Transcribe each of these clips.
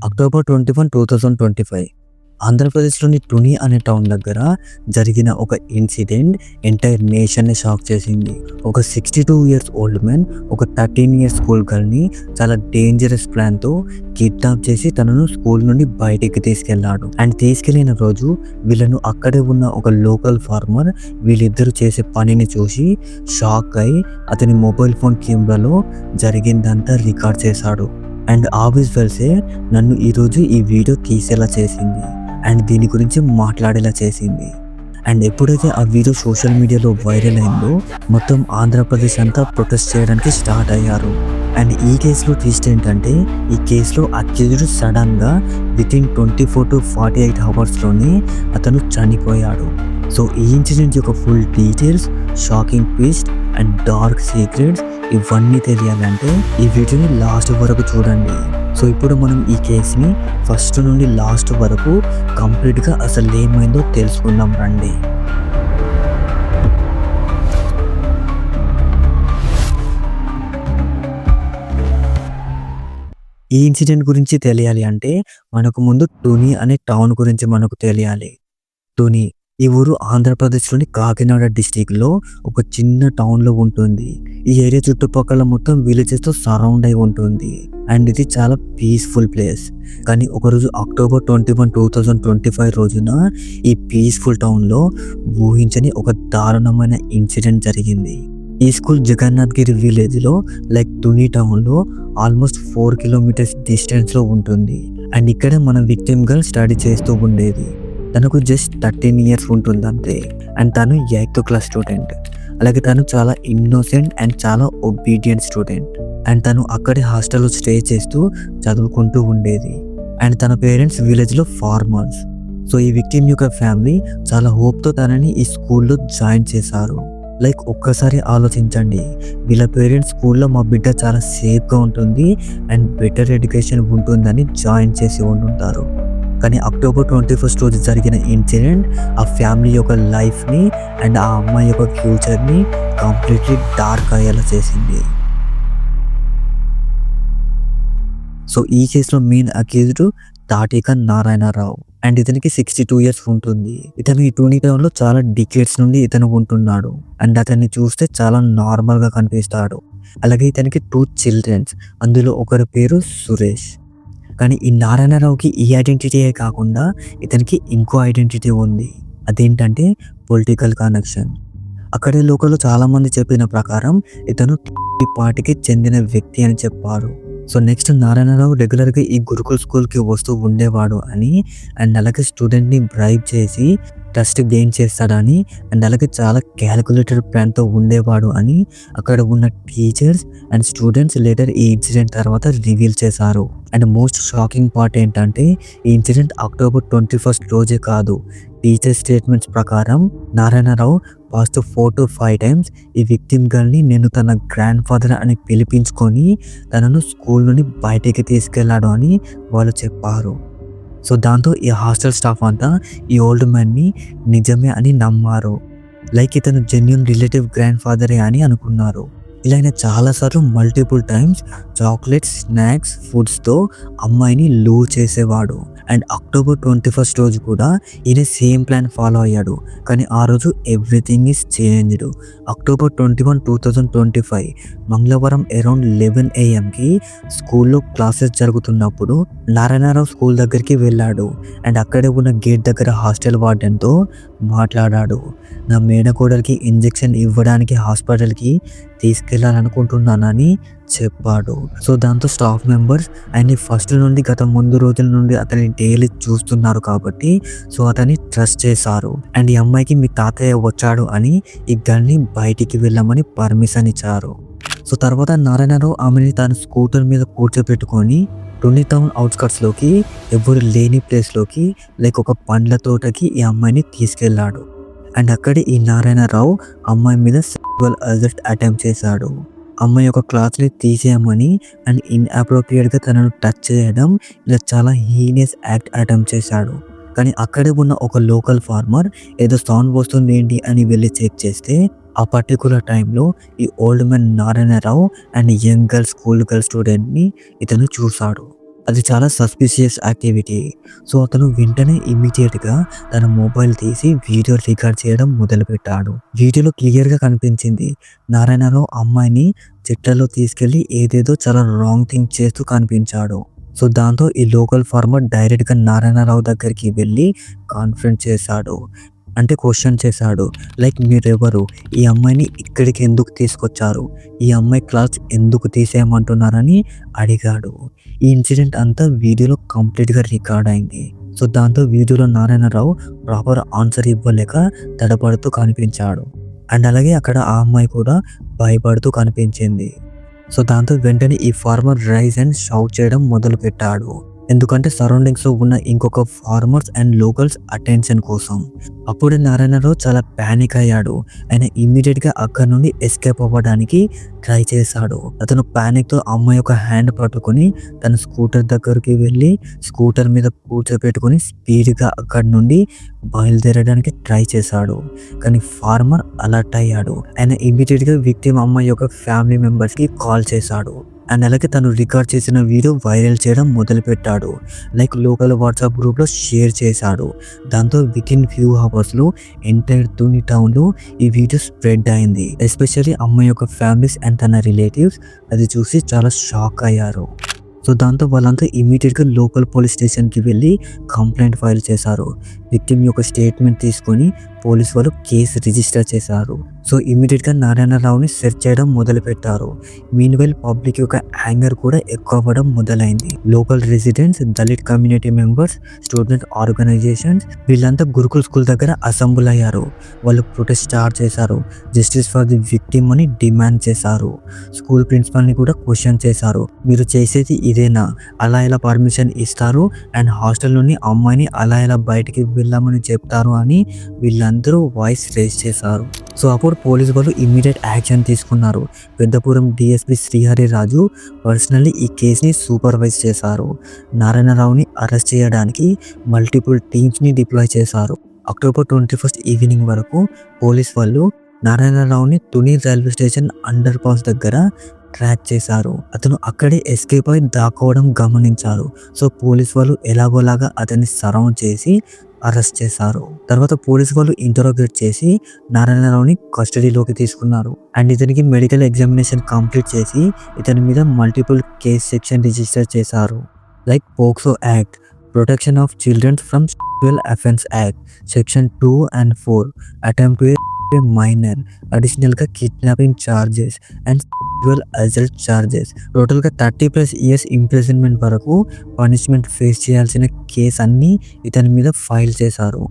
October 21, 2025 ఆంధ్రప్రదేశ్లోని తుని అనే town దగ్గర జరిగిన ఒక ఇన్సిడెంట్ ఎంటైర్ నేషన్ని షాక్ చేసింది. ఒక 62 ఇయర్స్ ఓల్డ్ మ్యాన్ ఒక 13 ఇయర్స్ స్కూల్ గర్ల్ని చాలా డేంజరస్ ప్లాన్తో కిడ్నాప్ చేసి తనను స్కూల్ నుండి బయటికి తీసుకెళ్లాడు. అండ్ తీసుకెళ్లిన రోజు వీళ్ళను అక్కడే ఉన్న ఒక లోకల్ ఫార్మర్ వీళ్ళిద్దరూ చేసే పనిని చూసి షాక్ అయి అతని మొబైల్ ఫోన్ కెమెరాలో జరిగిందంతా రికార్డ్ చేశాడు. అండ్ ఆబ్వియస్ వెల్సే నన్ను ఈరోజు ఈ వీడియో తీసేలా చేసింది అండ్ దీని గురించి మాట్లాడేలా చేసింది. అండ్ ఎప్పుడైతే ఆ వీడియో సోషల్ మీడియాలో వైరల్ అయిందో మొత్తం ఆంధ్రప్రదేశ్ అంతా ప్రొటెస్ట్ చేయడానికి స్టార్ట్ అయ్యారు. అండ్ ఈ కేసులో ట్విస్ట్ ఏంటంటే ఈ కేసులో అక్యూజ్డ్ సడన్గా వితిన్ 24 to 48 అవర్స్లోనే అతను చనిపోయాడు. సో ఈ ఇన్సిడెంట్ యొక్క full details, shocking twist and dark secrets ఇవన్నీ తెలియాలంటే ఈ వీడియోని లాస్ట్ వరకు చూడండి. సో ఇప్పుడు మనం ఈ కేసుని ఫస్ట్ నుండి లాస్ట్ వరకు కంప్లీట్గా అసలు ఏమైందో తెలుసుకుందాం రండి. ఈ ఇన్సిడెంట్ గురించి తెలియాలి అంటే మనకు ముందు తుని అనే టౌన్ గురించి మనకు తెలియాలి. తుని ఈ ఊరు ఆంధ్రప్రదేశ్లోని కాకినాడ డిస్టిక్లో ఒక చిన్న టౌన్లో ఉంటుంది. ఈ ఏరియా చుట్టుపక్కల మొత్తం విలేజెస్తో సరౌండ్ అయి ఉంటుంది అండ్ ఇది చాలా పీస్ఫుల్ ప్లేస్. కానీ ఒకరోజు అక్టోబర్ 21, 2025 రోజున ఈ పీస్ఫుల్ టౌన్లో ఊహించని ఒక దారుణమైన ఇన్సిడెంట్ జరిగింది. ఈ స్కూల్ జగన్నాథ్గిరి విలేజ్లో లైక్ తుని టౌన్లో ఆల్మోస్ట్ 4 kilometers డిస్టెన్స్లో ఉంటుంది. అండ్ ఇక్కడ మన విక్టిమ్ గర్ల్ స్టడీ చేస్తూ ఉండేది. తనకు జస్ట్ 13 years ఉంటుంది అంతే. అండ్ తను 8th class స్టూడెంట్. అలాగే తను చాలా ఇన్నోసెంట్ అండ్ చాలా ఒబీడియంట్ స్టూడెంట్. అండ్ తను అక్కడే హాస్టల్లో స్టే చేస్తూ చదువుకుంటూ ఉండేది. అండ్ తన పేరెంట్స్ విలేజ్లో ఫార్మర్స్. సో ఈ విక్టిమ్ యొక్క ఫ్యామిలీ చాలా హోప్తో తనని ఈ స్కూల్లో జాయిన్ చేశారు. లైక్ ఒక్కసారి ఆలోచించండి, వీళ్ళ పేరెంట్స్ స్కూల్లో మా బిడ్డ చాలా సేఫ్గా ఉంటుంది అండ్ బెటర్ ఎడ్యుకేషన్ ఉంటుందని జాయిన్ చేసి ఉంటుంటారు. కానీ అక్టోబర్ 21 రోజు జరిగిన ఇన్సిడెంట్ ఆ ఫ్యామిలీ యొక్క లైఫ్ని అండ్ ఆ అమ్మాయి యొక్క ఫ్యూచర్ని కంప్లీట్లీ డార్క్ అయ్యేలా చేసింది. సో ఈ కేసులో main accused Tatika Narayana Rao and ఇతనికి 62 years ఉంటుంది. ఇతను ఈ తుని టౌన్లో చాలా డికేట్స్ నుండి ఇతను ఉంటున్నాడు అండ్ అతన్ని చూస్తే చాలా నార్మల్గా కనిపిస్తాడు. అలాగే ఇతనికి 2 children, అందులో ఒకరి పేరు సురేష్. కానీ ఈ నారాయణరావుకి ఈ ఐడెంటిటీయే కాకుండా ఇతనికి ఇంకో ఐడెంటిటీ ఉంది. అదేంటంటే పొలిటికల్ కనెక్షన్. అక్కడే లోకల్లో చాలామంది చెప్పిన ప్రకారం ఇతను పార్టీకి చెందిన వ్యక్తి అని చెప్పారు. సో నెక్స్ట్ నారాయణరావు రెగ్యులర్గా ఈ గురుకుల్ స్కూల్కి వస్తూ ఉండేవాడు అని అండ్ అలాగే స్టూడెంట్ని బ్రైబ్ చేసి ట్రస్ట్ గెయిన్ చేస్తాడని అండ్ అలాగే చాలా క్యాలిక్యులేటెడ్ ప్లాన్తో ఉండేవాడు అని అక్కడ ఉన్న టీచర్స్ అండ్ స్టూడెంట్స్ లేటర్ ఈ ఇన్సిడెంట్ తర్వాత రివీల్ చేశారు. అండ్ మోస్ట్ షాకింగ్ పార్ట్ ఏంటంటే ఈ ఇన్సిడెంట్ అక్టోబర్ 21 రోజే కాదు, టీచర్ స్టేట్మెంట్స్ ప్రకారం నారాయణరావు పాస్ట్ 4 to 5 times ఈ విక్టిమ్ గర్ల్ని నేను తన గ్రాండ్ ఫాదర్ అని పిలిపించుకొని తనను స్కూల్ నుండి బయటికి తీసుకెళ్లాడు అని వాళ్ళు చెప్పారు. సో దాంతో ఈ హాస్టల్ స్టాఫ్ అంతా ఈ ఓల్డ్ మ్యాన్ని నిజమే అని నమ్మారు. లైక్ ఇతను జెన్యూన్ రిలేటివ్ గ్రాండ్ ఫాదరే అని అనుకున్నారు. ఇలా ఆయన చాలాసార్లు మల్టిపుల్ టైమ్స్ చాక్లెట్స్, స్నాక్స్, ఫుడ్స్తో అమ్మాయిని లూర్ చేసేవాడు. అండ్ అక్టోబర్ 21 రోజు కూడా ఈయన సేమ్ ప్లాన్ ఫాలో అయ్యాడు. కానీ ఆ రోజు ఎవ్రీథింగ్ ఈజ్ చేంజ్డ్. అక్టోబర్ 21, 2025 మంగళవారం అరౌండ్ 11 AM స్కూల్లో క్లాసెస్ జరుగుతున్నప్పుడు నారాయణరావు స్కూల్ దగ్గరికి వెళ్ళాడు అండ్ అక్కడే ఉన్న గేట్ దగ్గర హాస్టల్ వార్డెన్తో మాట్లాడాడు. నా మేనకోడలికి ఇంజెక్షన్ ఇవ్వడానికి హాస్పిటల్కి తీసుకెళ్లాలనుకుంటున్నానని చెప్పాడు. సో దాంతో స్టాఫ్ మెంబర్స్ ఆయన్ని ఫస్ట్ నుండి గత ముందు రోజుల నుండి అతని డైలీ చూస్తున్నారు కాబట్టి సో అతన్ని ట్రస్ట్ చేశారు. అండ్ ఈ అమ్మాయికి మీ తాతయ్య వచ్చాడు అని ఈ గర్ల్ని బయటికి వెళ్ళమని పర్మిషన్ ఇచ్చారు. సో తర్వాత నారాయణరావు ఆమెని తన స్కూటర్ మీద కూర్చోపెట్టుకొని తుని టౌన్ అవుట్స్కట్స్లోకి ఎవరు లేని ప్లేస్లోకి లైక్ ఒక పండ్ల తోటకి ఈ అమ్మాయిని తీసుకెళ్లాడు. అండ్ అక్కడే ఈ నారాయణరావు అమ్మాయి మీద సెక్సువల్ అసల్ట్ అటెంప్ట్ చేశాడు. అమ్మాయి యొక్క క్లాత్ని తీసేయమని అండ్ ఇన్అప్రోప్రియేట్గా తనను టచ్ చేయడం ఇలా చాలా హీనియస్ యాక్ట్ అటెంప్ట్ చేశాడు. కానీ అక్కడే ఉన్న ఒక లోకల్ ఫార్మర్ ఏదో సౌండ్ వస్తుంది ఏంటి అని వెళ్ళి చెక్ చేస్తే ఆ పర్టికులర్ టైంలో ఈ old man Narayana Rao and young girl school girl స్టూడెంట్ని ఇతను చూశాడు. అది చాలా సస్పిషియస్ యాక్టివిటీ. సో అతను వెంటనే ఇమ్మీడియట్‌గా తన మొబైల్ తీసి వీడియో రికార్డ్ చేయడం మొదలుపెట్టాడు. వీడియోలో క్లియర్‌గా కనిపించింది నారాయణరావు అమ్మాయిని చెట్లలో తీసుకెళ్ళి ఏదేదో చాలా రాంగ్ థింగ్ చేస్తూ కనిపించాడు. సో దాంతో ఈ లోకల్ ఫార్మర్ డైరెక్ట్‌గా నారాయణరావు దగ్గరికి వెళ్ళి కాన్ఫరెన్స్ చేశాడు. అంటే క్వెషన్ చేశాడు. లైక్ మీరెవరు? ఈ అమ్మాయిని ఇక్కడికి ఎందుకు తీసుకొచ్చారు? ఈ అమ్మాయి క్లాత్స్ ఎందుకు తీసేయమంటున్నారని అడిగాడు. ఈ ఇన్సిడెంట్ అంతా వీడియోలో కంప్లీట్‌గా రికార్డ్ అయింది. సో దాంతో వీడియోలో నారాయణరావు ప్రాపర్ ఆన్సర్ ఇవ్వలేక తడబడుతూ కనిపించాడు. అండ్ అలాగే అక్కడ ఆ అమ్మాయి కూడా భయపడుతూ కనిపించింది. సో దాంతో వెంటనే ఈ ఫార్మర్ రైజ్ అండ్ షౌట్ చేయడం మొదలుపెట్టాడు. ఎందుకంటే సరౌండింగ్స్‌లో ఉన్న ఇంకొక ఫార్మర్స్ అండ్ లోకల్స్ అటెన్షన్ కోసం. అప్పుడే నారాయణరావు చాలా పానిక్ అయ్యాడు. ఆయన ఇమ్మీడియట్‌గా అక్కడి నుండి ఎస్కేప్ అవ్వడానికి ట్రై చేశాడు. అతను పానిక్‌తో అమ్మాయి యొక్క హ్యాండ్ పట్టుకొని తన స్కూటర్ దగ్గరికి వెళ్ళి స్కూటర్ మీద కూర్చోపెట్టుకొని స్పీడ్‌గా అక్కడి నుండి బయలుదేరడానికి ట్రై చేశాడు. కానీ ఫార్మర్ అలర్ట్ అయ్యాడు. ఆయన ఇమ్మీడియట్‌గా విక్టిమ్ అమ్మాయి యొక్క ఫ్యామిలీ మెంబర్స్‌కి కాల్ చేశాడు. అండ్ అలాగే తను రికార్డ్ చేసిన వీడియో వైరల్ చేయడం మొదలుపెట్టాడు. లైక్ లోకల్ వాట్సాప్ గ్రూప్లో షేర్ చేశాడు. దాంతో వితిన్ ఫ్యూ అవర్స్లో ఎంటైర్ తుని టౌన్లో ఈ వీడియో స్ప్రెడ్ అయింది. ఎస్పెషల్లీ అమ్మాయి యొక్క ఫ్యామిలీస్ అండ్ తన రిలేటివ్స్ అది చూసి చాలా షాక్ అయ్యారు. సో దాంతో వాళ్ళంతా ఇమ్మీడియట్‌గా లోకల్ పోలీస్ స్టేషన్‌కి వెళ్ళి కంప్లైంట్ ఫైల్ చేశారు. విక్టిమ్ యొక్క స్టేట్మెంట్ తీసుకొని పోలీస్ వాళ్ళు కేసు రిజిస్టర్ చేశారు. సో ఇమ్మీడియట్‌గా నారాయణరావుని సెర్చ్ చేయడం మొదలుపెట్టారు. మీన్‌వైల్ పబ్లిక్ యొక్క యాంగర్ కూడా ఎక్కువ అవ్వడం మొదలైంది. Local residents, Dalit community members, student organisations వీళ్ళంతా గురుకుల్ స్కూల్ దగ్గర అసెంబుల్ అయ్యారు. వాళ్ళు ప్రొటెస్ట్ స్టార్ట్ చేశారు. జస్టిస్ ఫర్ ది విక్టిమ్ అని డిమాండ్ చేశారు. స్కూల్ ప్రిన్సిపల్ని కూడా క్వశ్చన్ చేశారు. మీరు చేసేది ఇదేనా? అలా ఎలా పర్మిషన్ ఇస్తారు? అండ్ హాస్టల్ నుండి అమ్మాయిని అలా ఎలా బయటికి వెళ్ళామని చెప్తారు అని వీళ్ళందరూ వాయిస్ రేజ్ చేశారు. సో అప్పుడు పోలీసు వాళ్ళు ఇమ్మీడియట్ యాక్షన్ తీసుకున్నారు. పెద్దపురం డిఎస్పీ శ్రీహరి రాజు పర్సనల్లీ ఈ కేసుని సూపర్వైజ్ చేశారు. నారాయణరావుని అరెస్ట్ చేయడానికి మల్టిపుల్ టీమ్స్ని డిప్లాయ్ చేశారు. అక్టోబర్ 21 ఈవినింగ్ వరకు పోలీస్ వాళ్ళు నారాయణరావుని Tuni railway station under pass దగ్గర ట్రాక్ చేశారు. అతను అక్కడే ఎస్కేప్ అయి దాక్కోవడం గమనించారు. సో పోలీస్ వాళ్ళు ఎలాగోలాగా అతన్ని సరౌండ్ చేసి అరెస్ట్ చేశారు. తర్వాత పోలీస్ వాళ్ళు ఇంటరోగేట్ చేసి నారాయణరావుని కస్టడీలోకి తీసుకున్నారు. అండ్ ఇతనికి మెడికల్ ఎగ్జామినేషన్ కంప్లీట్ చేసి ఇతని మీద మల్టిపుల్ కేస్ సెక్షన్ రిజిస్టర్ చేశారు. Like POCSO act, protection of children from sexual offence act, section 2 and 4, attempt to a minor, అడిషనల్గా kidnapping charges and sexual assault charges. టోటల్గా 30+ years ఇంప్రిజన్మెంట్ వరకు punishment face చేయాల్సిన case అన్నీ ఇతని మీద file చేశారు.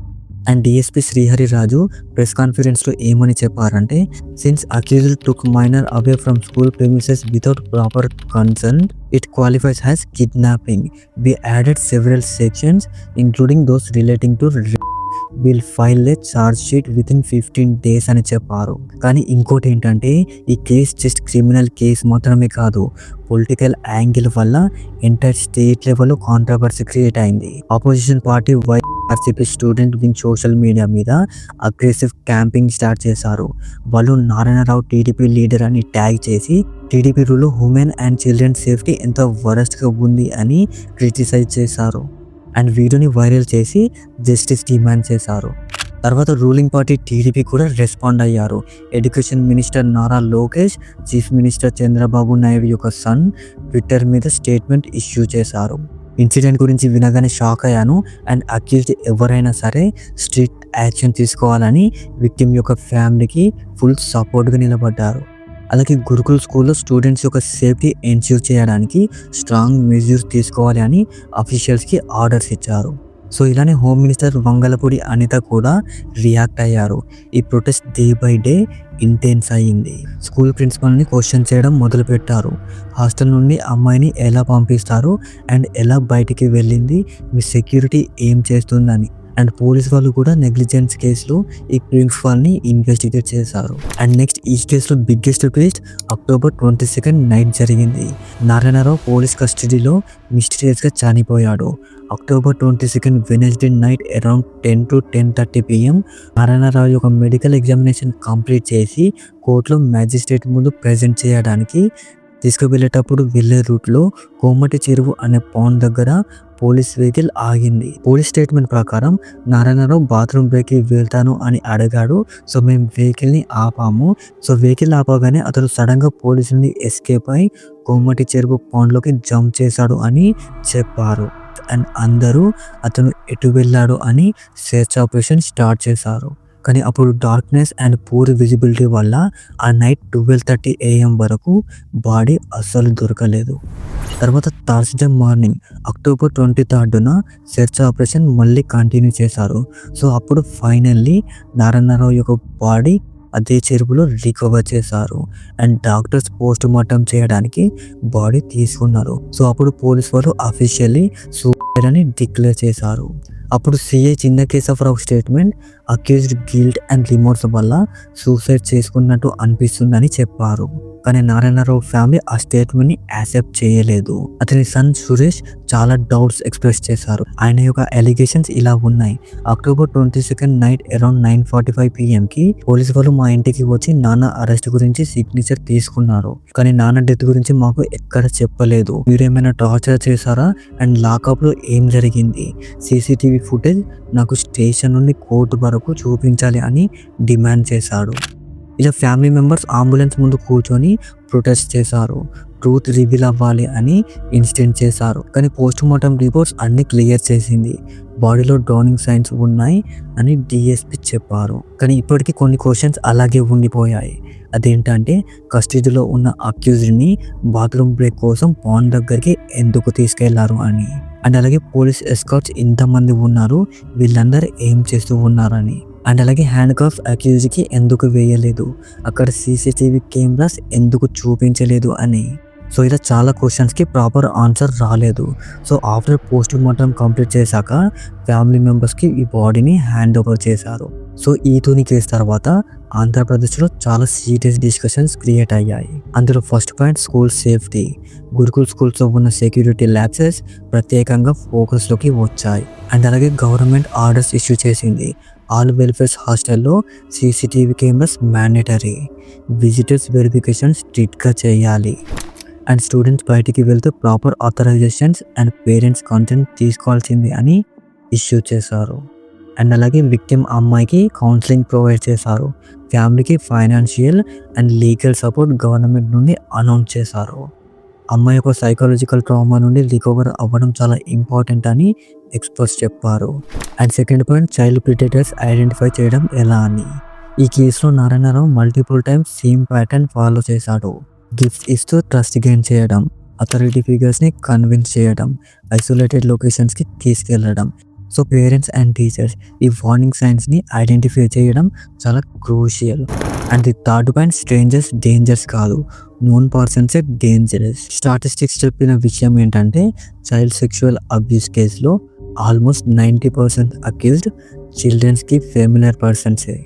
And DSP Srihari Raju press కాన్ఫరెన్స్లో ఏమని చెప్పారంటే, since accused took minor away from school premises without proper consent it qualifies as kidnapping. We added several sections including those relating to will file a charge sheet within 15 days అని చెప్పారు. కానీ ఇంకోటి ఏంటంటే ఈ case just criminal case మాత్రమే కాదు, political angle వల్ల entire state లెవెల్లో కాంట్రవర్సీ క్రియేట్ అయింది. Opposition party YSRCP student wing social media మీద అగ్రెసివ్ క్యాంపింగ్ స్టార్ట్ చేశారు. వాళ్ళు నారాయణరావు టీడీపీ లీడర్ అని ట్యాగ్ చేసి టీడీపీ రూల్లో ఉమెన్ అండ్ చిల్డ్రన్ సేఫ్టీ ఎంత వరస్ట్గా ఉంది అని క్రిటిసైజ్ చేశారు. అండ్ వీడియోని వైరల్ చేసి జస్టిస్ డిమాండ్ చేశారు. తర్వాత రూలింగ్ పార్టీ టీడీపీ కూడా రెస్పాండ్ అయ్యారు. Education minister Nara Lokesh, chief minister Chandrababu Naidu యొక్క సన్ ట్విట్టర్ మీద స్టేట్మెంట్ ఇష్యూ చేశారు. ఇన్సిడెంట్ గురించి వినగానే షాక్ అయ్యాను అండ్ అక్యూజ్డ్ ఎవరైనా సరే స్ట్రిక్ట్ యాక్షన్ తీసుకోవాలని విక్టిమ్ యొక్క ఫ్యామిలీకి ఫుల్ సపోర్ట్గా నిలబడ్డారు. అలాగే గురుకుల్ స్కూల్లో స్టూడెంట్స్ యొక్క సేఫ్టీ ఎన్ష్యూర్ చేయడానికి స్ట్రాంగ్ మెజర్స్ తీసుకోవాలి అని అఫీషియల్స్కి ఆర్డర్స్ ఇచ్చారు. సో ఇలానే హోమ్ మినిస్టర్ వంగలపూడి అనిత కూడా రియాక్ట్ అయ్యారు. ఈ protest day by day intense అయ్యింది. స్కూల్ ప్రిన్సిపల్ని క్వశ్చన్ చేయడం మొదలుపెట్టారు. హాస్టల్ నుండి అమ్మాయిని ఎలా పంపిస్తారు అండ్ ఎలా బయటికి వెళ్ళింది, మీ సెక్యూరిటీ ఏం చేస్తుందని. అండ్ పోలీస్ వాళ్ళు కూడా నెగ్లిజెన్స్ కేసులో ఈ ప్రిన్సిపాల్ని ఇన్వెస్టిగేట్ చేశారు. అండ్ నెక్స్ట్ ఈ కేసులో బిగ్గెస్ట్ ట్విస్ట్ October 22 నైట్ జరిగింది. నారాయణరావు పోలీస్ కస్టడీలో మిస్టీరియస్గా చనిపోయాడు. October 22 Wednesday night around 10 to 10:30 PM Narayana Rao యొక్క మెడికల్ ఎగ్జామినేషన్ కంప్లీట్ చేసి కోర్టులో మ్యాజిస్ట్రేట్ ముందు ప్రజెంట్ చేయడానికి తీసుకువెళ్ళేటప్పుడు వెళ్ళే రూట్లో కోమటి చెరువు అనే పాండ్ దగ్గర పోలీస్ వెహికల్ ఆగింది. పోలీస్ స్టేట్మెంట్ ప్రకారం నారాయణరావు బాత్రూమ్ బ్రేక్కి వెళ్తాను అని అడిగాడు. సో మేము వెహికల్ని ఆపాము. సో వెహికల్ ఆపగానే అతను సడన్గా పోలీసుని ఎస్కేప్ అయి కోమటి చెరువు పాండ్లోకి జంప్ చేశాడు అని చెప్పారు. అండ్ అందరూ అతను ఎటు వెళ్ళాడు అని సెర్చ్ ఆపరేషన్ స్టార్ట్ చేశారు. కానీ అప్పుడు డార్క్నెస్ అండ్ పూర్ విజిబిలిటీ వల్ల ఆ నైట్ 12:30 AM వరకు బాడీ అస్సలు దొరకలేదు. తర్వాత థర్స్డే మార్నింగ్ అక్టోబర్ 23న సెర్చ్ ఆపరేషన్ మళ్ళీ కంటిన్యూ చేశారు. సో అప్పుడు ఫైనల్లీ నారాయణరావు యొక్క బాడీ అదే చెరువులో రికవర్ చేశారు. అండ్ డాక్టర్స్ పోస్ట్ మార్టం చేయడానికి బాడీ తీసుకున్నారు. సో అప్పుడు పోలీస్ వాళ్ళు అఫీషియల్లీ సూసైడ్ అని డిక్లేర్ చేశారు. అప్పుడు CI Chinna Kesavarao statement accused guilt and remorse వల్ల సూసైడ్ చేసుకున్నట్టు అనిపిస్తుందని చెప్పారు. కానీ నారాయణరావు ఫ్యామిలీ ఆ స్టేట్మెంట్ని యాక్సెప్ట్ చేయలేదు. అతని సన్ సురేష్ చాలా డౌట్స్ ఎక్స్ప్రెస్ చేశారు. ఆయన యొక్క అలిగేషన్స్ ఇలా ఉన్నాయి. అక్టోబర్ 22 నైట్ అరౌండ్ 9:45 PMకి పోలీసు వాళ్ళు మా ఇంటికి వచ్చి నాన్న అరెస్ట్ గురించి సిగ్నేచర్ తీసుకున్నారు. కానీ నాన్న డెత్ గురించి మాకు ఎక్కడ చెప్పలేదు. మీరేమైనా టార్చర్ చేశారా అండ్ లాకప్లో ఏం జరిగింది? CCTV ఫుటేజ్ నాకు స్టేషన్ నుండి కోర్టు వరకు చూపించాలి అని డిమాండ్ చేశాడు. ఇలా ఫ్యామిలీ మెంబర్స్ అంబులెన్స్ ముందు కూర్చొని ప్రొటెస్ట్ చేశారు. ట్రూత్ రివీల్ అవ్వాలి అని ఇన్స్టెంట్ చేశారు. కానీ పోస్ట్ మార్టం రిపోర్ట్స్ అన్ని క్లియర్ చేసింది. బాడీలో డ్రౌనింగ్ సైన్స్ ఉన్నాయి అని DSP చెప్పారు. కానీ ఇప్పటికీ కొన్ని క్వశ్చన్స్ అలాగే ఉండిపోయాయి. అదేంటంటే కస్టడీలో ఉన్న అక్యూజ్డ్ని బాత్రూమ్ బ్రేక్ కోసం పాండ్ దగ్గరికి ఎందుకు తీసుకెళ్లారు అని. అండ్ అలాగే పోలీస్ ఎస్కార్ట్స్ ఇంతమంది ఉన్నారు, వీళ్ళందరూ ఏం చేస్తూ ఉన్నారని. అండ్ అలాగే హ్యాండ్ కఫ్ అక్యూజ్కి ఎందుకు వేయలేదు, అక్కడ CCTV కెమెరాస్ ఎందుకు చూపించలేదు అని. సో ఇలా చాలా క్వశ్చన్స్కి ప్రాపర్ ఆన్సర్ రాలేదు. So after post mortem complete చేశాక ఫ్యామిలీ మెంబర్స్కి ఈ బాడీని హ్యాండ్ ఓవర్ చేశారు. సో ఈ తూని కేసు తర్వాత ఆంధ్రప్రదేశ్లో చాలా సీరియస్ డిస్కషన్స్ క్రియేట్ అయ్యాయి. అందులో first point school safety. Gurukul స్కూల్స్లో ఉన్న సెక్యూరిటీ ల్యాబ్సెస్ ప్రత్యేకంగా ఫోకస్లోకి వచ్చాయి. అండ్ అలాగే గవర్నమెంట్ ఆర్డర్స్ ఇష్యూ చేసింది. ఆల్ వెల్ఫేర్స్ హాస్టల్లో CCTV cameras mandatory, visitors verification స్ట్రిక్ట్గా చేయాలి. అండ్ స్టూడెంట్స్ బయటికి వెళ్తే proper authorisations and parents consent తీసుకోవాల్సింది అని ఇష్యూ చేశారు. అండ్ అలాగే విక్టిమ్ అమ్మాయికి కౌన్సిలింగ్ ప్రొవైడ్ చేశారు. ఫ్యామిలీకి financial and legal support government నుండి అనౌన్స్ చేశారు. అమ్మాయి యొక్క సైకాలజికల్ ట్రామా నుండి రికవర్ అవ్వడం చాలా ఇంపార్టెంట్ అని ఎక్స్పర్ట్స్ చెప్పారు. And second point child predators identify చేయడం ఎలా అని. ఈ కేసులో Narayana Rao multiple times same pattern follow చేశాడు. గిఫ్ట్స్ ఇస్తూ ట్రస్ట్ గెయిన్ చేయడం, అథారిటీ ఫిగర్స్ని కన్విన్స్ చేయడం, ఐసోలేటెడ్ లొకేషన్స్కి తీసుకెళ్లడం. సో పేరెంట్స్ అండ్ టీచర్స్ ఈ వార్నింగ్ సైన్స్ని ఐడెంటిఫై చేయడం చాలా crucial. And the third point strangers dangers కాదు, నోన్ పర్సన్సే డేంజరస్. స్టాటిస్టిక్స్ చెప్పిన విషయం ఏంటంటే చైల్డ్ సెక్షువల్ అబ్యూస్ కేసులో ఆల్మోస్ట్ 90% అక్యూజ్డ్ చిల్డ్రన్స్కి ఫెమిలియర్ పర్సన్సే.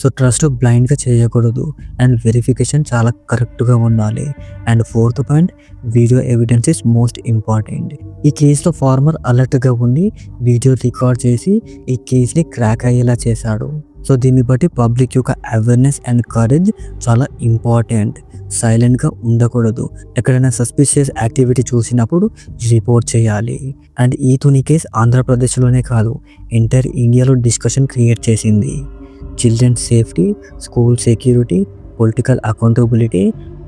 సో ట్రస్ట్ బ్లైండ్గా చేయకూడదు అండ్ వెరిఫికేషన్ చాలా కరెక్ట్గా ఉండాలి. And fourth point video evidence is most important. ఈ కేసులో ఫార్మర్ అలర్ట్గా ఉండి వీడియో రికార్డ్ చేసి ఈ కేసుని క్రాక్ అయ్యేలా చేశాడు. సో దీన్ని బట్టి పబ్లిక్ యొక్క అవేర్నెస్ అండ్ కరేజ్ చాలా ఇంపార్టెంట్. సైలెంట్గా ఉండకూడదు. ఎక్కడైనా సస్పిషియస్ యాక్టివిటీ చూసినప్పుడు రిపోర్ట్ చేయాలి. అండ్ ఈ తుని కేసు ఆంధ్రప్రదేశ్లోనే కాదు ఎంటైర్ ఇండియాలో డిస్కషన్ క్రియేట్ చేసింది. Children safety, school security, political accountability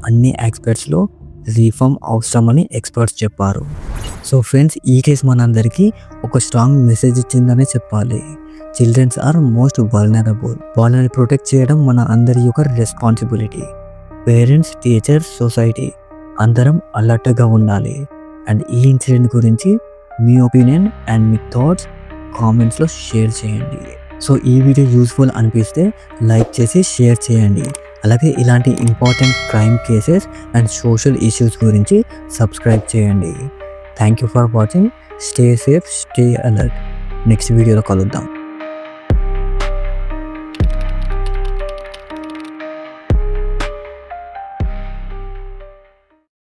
అన్ని ఆస్పెక్ట్స్లో రిఫార్మ్ అవసరమని ఎక్స్పర్ట్స్ చెప్పారు. సో ఫ్రెండ్స్, ఈ కేసు మనందరికీ ఒక స్ట్రాంగ్ మెసేజ్ ఇచ్చిందనే చెప్పాలి. Childrens are most vulnerable. వాళ్ళని ప్రొటెక్ట్ చేయడం మన అందరి యొక్క రెస్పాన్సిబిలిటీ. పేరెంట్స్, టీచర్స్, సొసైటీ అందరం అలర్ట్గా ఉండాలి. అండ్ ఈ ఇన్సిడెంట్ గురించి మీ ఒపీనియన్ అండ్ మీ థాట్స్ కామెంట్స్లో షేర్ చేయండి. సో ఈ వీడియో యూస్ఫుల్ అనిపిస్తే లైక్ చేసి షేర్ చేయండి. అలాగే ఇలాంటి important crime cases and social issues గురించి సబ్స్క్రైబ్ చేయండి. Thank you for watching. Stay safe, stay alert. Next వీడియోలో కలుద్దాం.